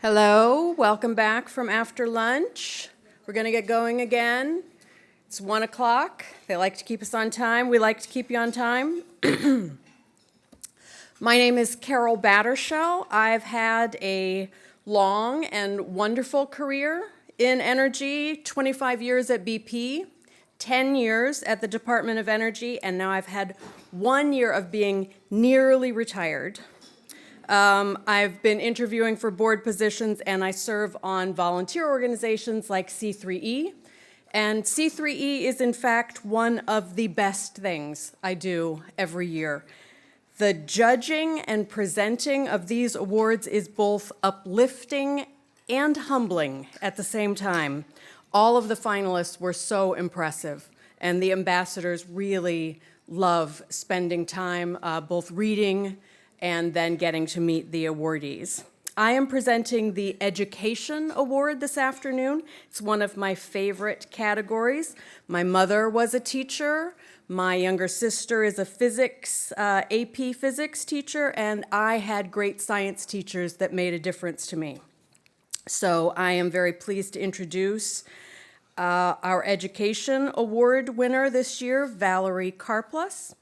Hello, welcome back from after lunch. We're going to get going again. It's 1 o'clock. They like to keep us on time. We like to keep you on time. My name is Carol Battershell. I've had a long and wonderful career in energy, 25 years at BP, 10 years at the Department of Energy, and now I've had 1 year of being nearly retired. I've been interviewing for board positions, and I serve on volunteer organizations like C3E. And C3E is, in fact, one of the best things I do every year. The judging and presenting of these awards is both uplifting and humbling at the same time. All of the finalists were so impressive, and the ambassadors really love spending time both reading and then getting to meet the awardees. I am presenting the Education Award this afternoon. It's one of my favorite categories. My mother was a teacher. My younger sister is a AP physics teacher, and I had great science teachers that made a difference to me. So I am very pleased to introduce our Education Award winner this year, Valerie Karplus.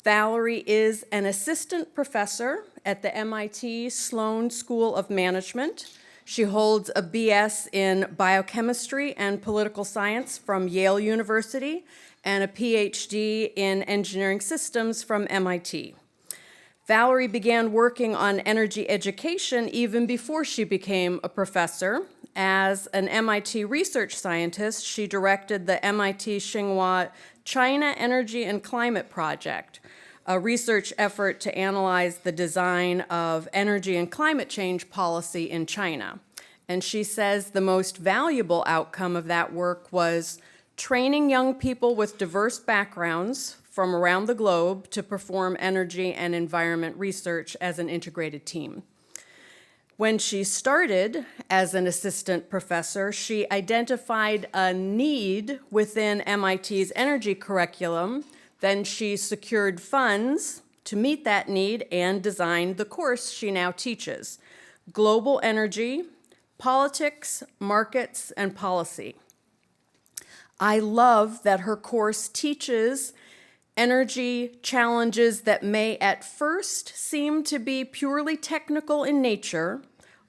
Valerie is an assistant professor at the MIT Sloan School of Management. She holds a BS in biochemistry and political science from Yale University and a PhD in engineering systems from MIT. Valerie began working on energy education even before she became a professor. As an MIT research scientist, she directed the MIT Tsinghua China Energy and Climate Project, a research effort to analyze the design of energy and climate change policy in China. And she says the most valuable outcome of that work was training young people with diverse backgrounds from around the globe to perform energy and environment research as an integrated team. When she started as an assistant professor, she identified a need within MIT's energy curriculum. Then she secured funds to meet that need and designed the course she now teaches: Global Energy, Politics, Markets, and Policy. I love that her course teaches energy challenges that may at first seem to be purely technical in nature,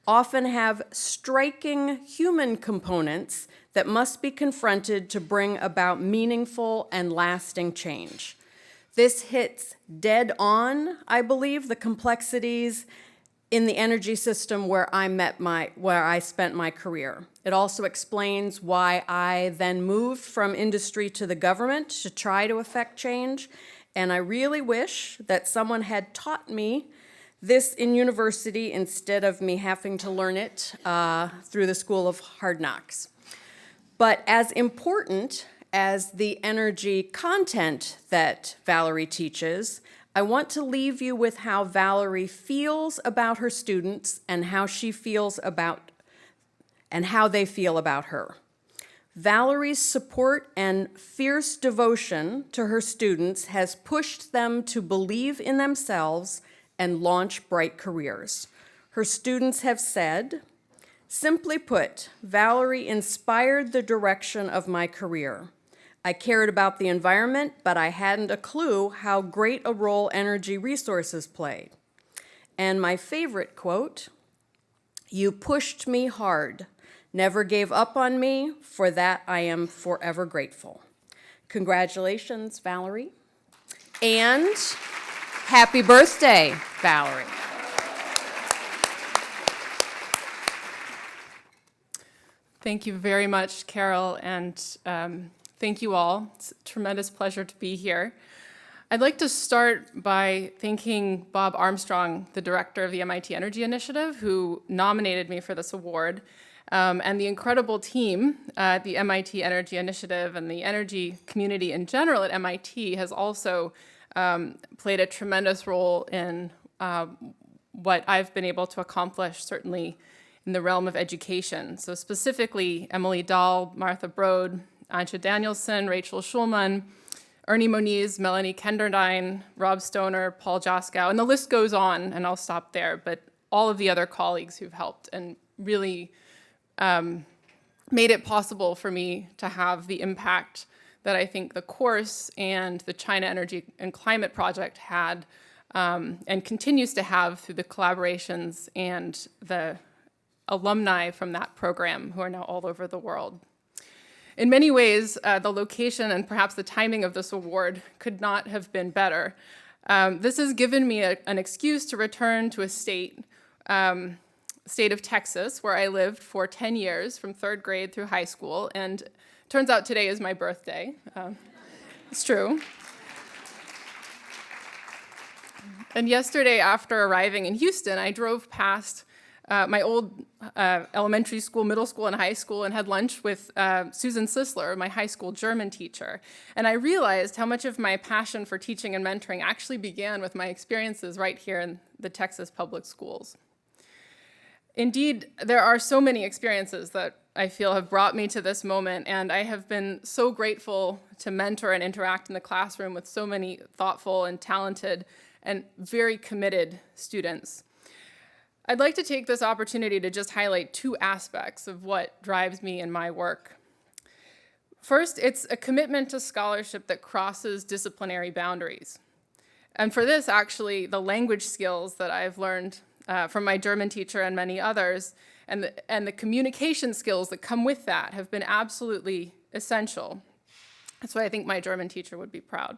often have striking human components that must be confronted to bring about meaningful and lasting change. This hits dead on, I believe, the complexities in the energy system where I spent my career. It also explains why I then moved from industry to the government to try to affect change, and I really wish that someone had taught me this in university instead of me having to learn it through the School of Hard Knocks. But as important as the energy content that Valerie teaches, I want to leave you with how Valerie feels about her students and how they feel about her. Valerie's support and fierce devotion to her students has pushed them to believe in themselves and launch bright careers. Her students have said, "Simply put, Valerie inspired the direction of my career. I cared about the environment, but I hadn't a clue how great a role energy resources played." And my favorite quote, "You pushed me hard, never gave up on me. For that, I am forever grateful." Congratulations, Valerie. And happy birthday, Valerie. Thank you very much, Carol, and thank you all. It's a tremendous pleasure to be here. I'd like to start by thanking Bob Armstrong, the director of the MIT Energy Initiative, who nominated me for this award, and the incredible team at the MIT Energy Initiative, and the energy community in general at MIT has also played a tremendous role in what I've been able to accomplish, certainly in the realm of education. So specifically, Emily Dahl, Martha Broad, Anja Danielson, Rachel Schulman, Ernie Moniz, Melanie Kenderdine, Rob Stoner, Paul Joskow, and the list goes on, and I'll stop there, but all of the other colleagues who've helped and really made it possible for me to have the impact that I think the course and the China Energy and Climate Project had and continues to have through the collaborations and the alumni from that program who are now all over the world. In many ways, the location and perhaps the timing of this award could not have been better. This has given me an excuse to return to a state of Texas, where I lived for 10 years, from 3rd grade through high school, and turns out today is my birthday. It's true. And yesterday, after arriving in Houston, I drove past my old elementary school, middle school, and high school, and had lunch with Susan Sisler, my high school German teacher. And I realized how much of my passion for teaching and mentoring actually began with my experiences right here in the Texas public schools. Indeed, there are so many experiences that I feel have brought me to this moment, and I have been so grateful to mentor and interact in the classroom with so many thoughtful and talented and very committed students. I'd like to take this opportunity to just highlight 2 aspects of what drives me in my work. First, it's a commitment to scholarship that crosses disciplinary boundaries. And for this, actually, the language skills that I've learned from my German teacher and many others, and the communication skills that come with that have been absolutely essential. That's why I think my German teacher would be proud.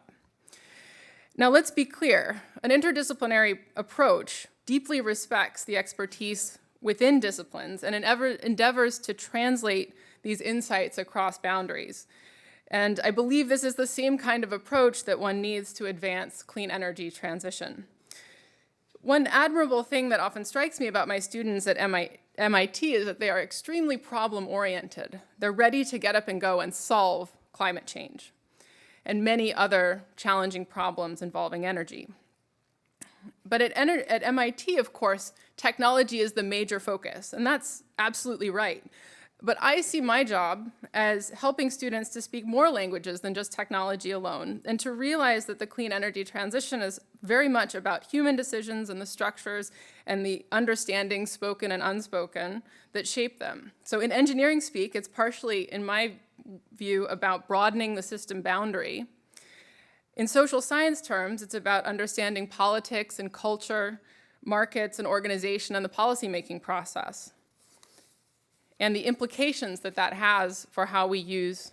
Now, let's be clear. An interdisciplinary approach deeply respects the expertise within disciplines and endeavors to translate these insights across boundaries. And I believe this is the same kind of approach that one needs to advance clean energy transition. One admirable thing that often strikes me about my students at MIT is that they are extremely problem-oriented. They're ready to get up and go and solve climate change and many other challenging problems involving energy. But at MIT, of course, technology is the major focus, and that's absolutely right. But I see my job as helping students to speak more languages than just technology alone, and to realize that the clean energy transition is very much about human decisions and the structures and the understanding, spoken and unspoken, that shape them. So in engineering speak, it's partially, in my view, about broadening the system boundary. In social science terms, it's about understanding politics and culture, markets and organization, and the policymaking process, and the implications that that has for how we use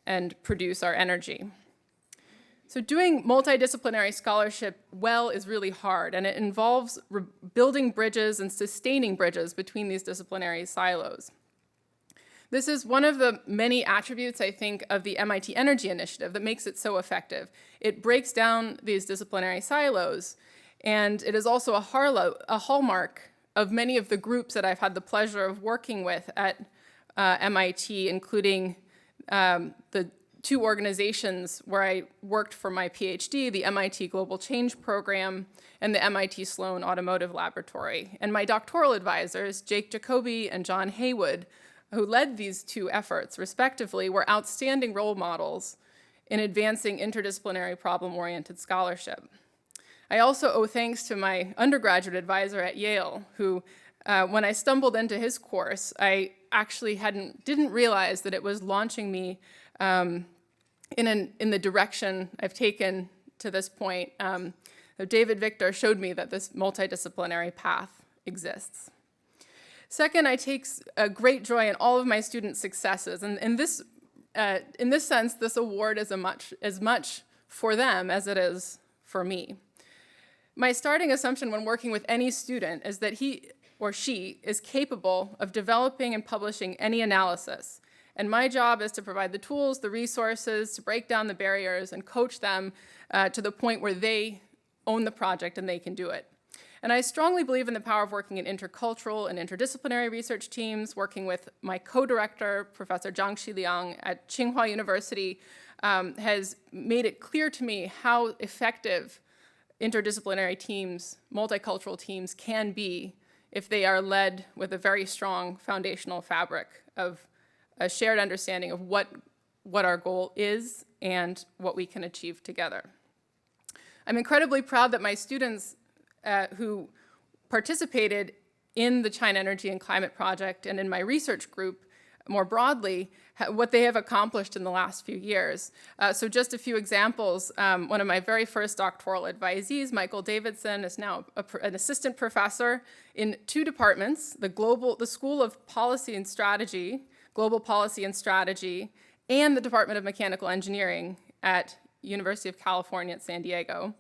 and produce our energy. So doing multidisciplinary scholarship well is really hard, and it involves building bridges and sustaining bridges between these disciplinary silos. This is one of the many attributes, I think, of the MIT Energy Initiative that makes it so effective. It breaks down these disciplinary silos, and it is also a hallmark of many of the groups that I've had the pleasure of working with at MIT, including the 2 organizations where I worked for my PhD, the MIT Global Change Program and the MIT Sloan Automotive Laboratory. And my doctoral advisors, Jake Jacoby and John Haywood, who led these 2 efforts, respectively, were outstanding role models in advancing interdisciplinary problem-oriented scholarship. I also owe thanks to my undergraduate advisor at Yale, who, when I stumbled into his course, I actually didn't realize that it was launching me in the direction I've taken to this point. David Victor showed me that this multidisciplinary path exists. Second, I take a great joy in all of my students' successes, and in this sense, this award is as much for them as it is for me. My starting assumption when working with any student is that he or she is capable of developing and publishing any analysis, and my job is to provide the tools, the resources, to break down the barriers and coach them to the point where they own the project and they can do it. And I strongly believe in the power of working in intercultural and interdisciplinary research teams. Working with my co-director, Professor Jiangxi Liang at Tsinghua University, has made it clear to me how effective interdisciplinary teams, multicultural teams can be if they are led with a very strong foundational fabric of a shared understanding of what our goal is and what we can achieve together. I'm incredibly proud that my students who participated in the China Energy and Climate Project and in my research group more broadly, what they have accomplished in the last few years. So just a few examples. One of my very first doctoral advisees, Michael Davidson, is now an assistant professor in 2 departments, the School of Policy and Strategy, Global Policy and Strategy, and the Department of Mechanical Engineering at University of California at San Diego.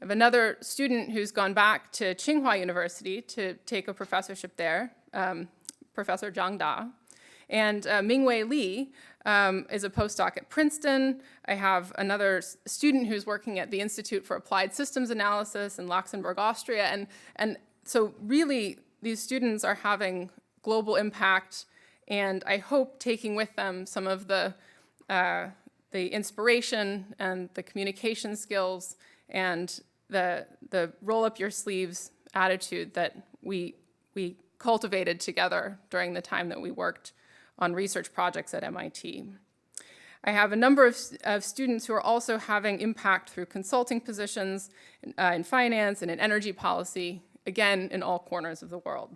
I have another student who's gone back to Tsinghua University to take a professorship there, Professor Zhang Da. And Mingwei Li is a postdoc at Princeton. I have another student who's working at the Institute for Applied Systems Analysis in Luxembourg, Austria. And so really, these students are having global impact, and I hope taking with them some of the inspiration and the communication skills and the roll-up-your-sleeves attitude that we cultivated together during the time that we worked on research projects at MIT. I have a number of students who are also having impact through consulting positions in finance and in energy policy, again, in all corners of the world.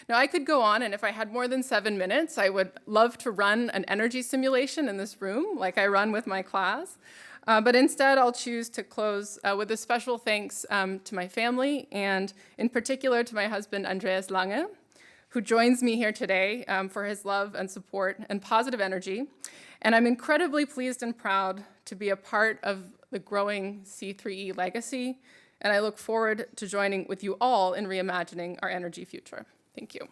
Now, I could go on, and if I had more than 7 minutes, I would love to run an energy simulation in this room, like I run with my class. But instead, I'll choose to close with a special thanks to my family, and in particular to my husband, Andreas Lange, who joins me here today for his love and support and positive energy. And I'm incredibly pleased and proud to be a part of the growing C3E legacy, and I look forward to joining with you all in reimagining our energy future. Thank you.